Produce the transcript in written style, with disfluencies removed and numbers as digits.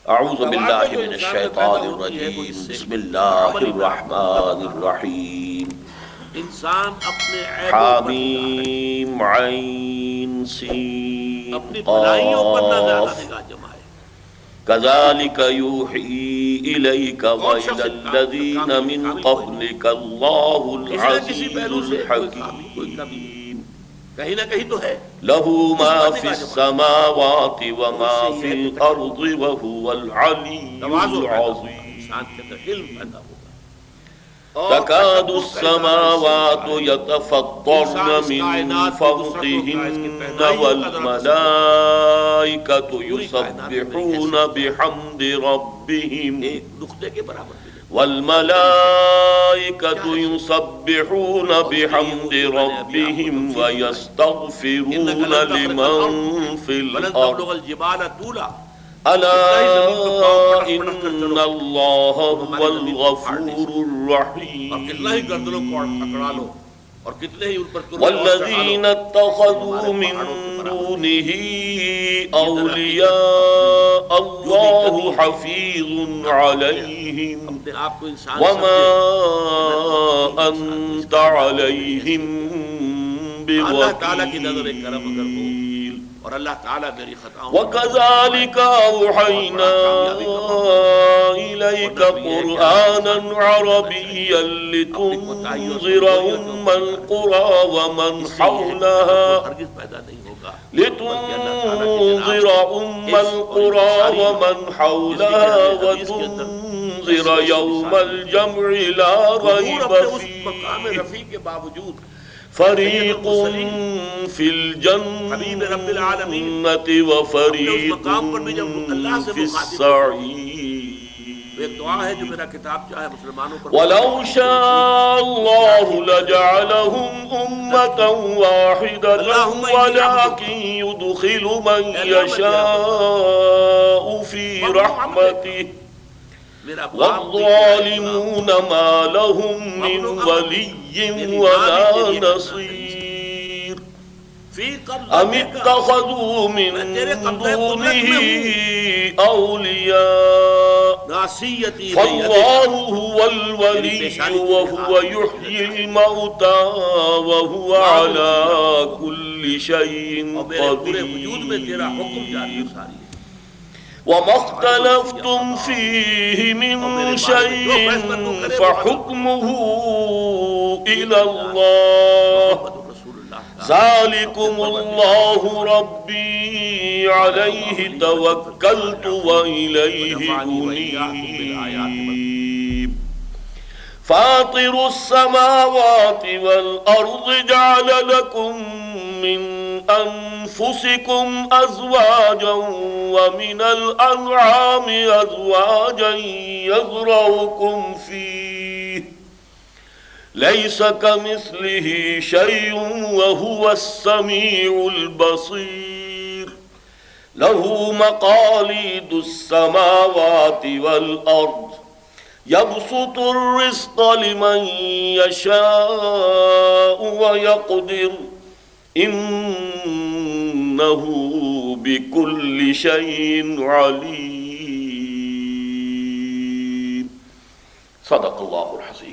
अऊज़ु बिल्लाहि मिनश शैतानिर रजीम बिस्मिल्लाहिर रहमानिर रहीम इंसान अपने हामीम ऐन सीन अपनी भलाइयों पर ना ज़्यादा क़ाफ निगाह जमाए। कज़ालिक यूही इलैका व इलल्लज़ीना मिन क़ब्लिका अल्लाहुल किसी पहलू अज़ीज़ुल से कोई खामी कोई कमी हकीम कहीं ना कहीं तो है। लहू मा फिस समावाति व मा फिल अर्ज़ि व हुवल अलिय्युल अज़ीम इंसान के अंदर इल्म पैदा होगा तकादु समावातु यतफत्तरन मिन फौक़िहिन्न वल मलाइकतु युसब्बिहून बिहम्दि रब्बिहिम एक नुक्ते के बराबर वल मलाइकतु युसब्बिहून बिहम्दि रब्बिहिम व यस्तग़फिरून लिमन फिल अर्ज़ अला इन्नल्लाह हुवल गफूरुर रहीम और कितना ही गर्दनों को पकड़ा लो और कितने ही उन पर वल्लज़ीना इत्तख़ज़ू मिन दूनिही औलिया अल्लाहु हफ़ीज़ुन अलैहिम वमा अंत अलैहिम बिवकील और अल्लाह ताला मेरी खताओं वकज़ालिका औहयना इलैका क़ुरआनन अरबिय्यन लितुन्ज़िरा उम्मल क़ुरा व मन हौलहा लितुन्ज़िरा उम्मल क़ुरा व मन हौलहा व तुन्ज़िरा यौमल जम'i ला रैब फीह के बावजूद फरीक़ुन फिल जन्नति व फरीक़ुन फिस सईर। एक दुआ है जो मेरा किताब चाहे मुसलमानों पर वलौ शाअल्लाहु लजअलहुम उम्मतन वाहिदतन वलाकिन युदखिलु मन यशाअ फी रहमतिही वज़्ज़ालिमून मा लहुम मिन वलिय्यिन वला नसीर अम इत्तख़ज़ू मिन दूनिही औलिया फल्लाहु हुवल वलिय्यु व हुवा युह्यिल मौता व हुवा अला कुल्लि शैइन क़दीर वमा इख्तलफ्तुम फीहि मिन शैइन फहुक्मुहु इलल्लाह ज़ालिकुमुल्लाहु रब्बी अलैहि तवक्कलतु व इलैहि उनीब फातिरुस समावाति वल अर्ज़ि जअल लकुम मिन अनफुसिकुम अज़वाजन व मिनल अनआमि अज़वाजन यज़रउकुम फीह लैसा कमिस्लिही शैउन व हुवस समीउल बसीर लहू मक़ालिदुस समावाति वल अर्ज़ यबसुतुर रिज़्क़ लिमन यशाअ व यक़दिर इन्नहु बिकुल्लि शैइन अलीम। सदक़ल्लाहुल अज़ीम।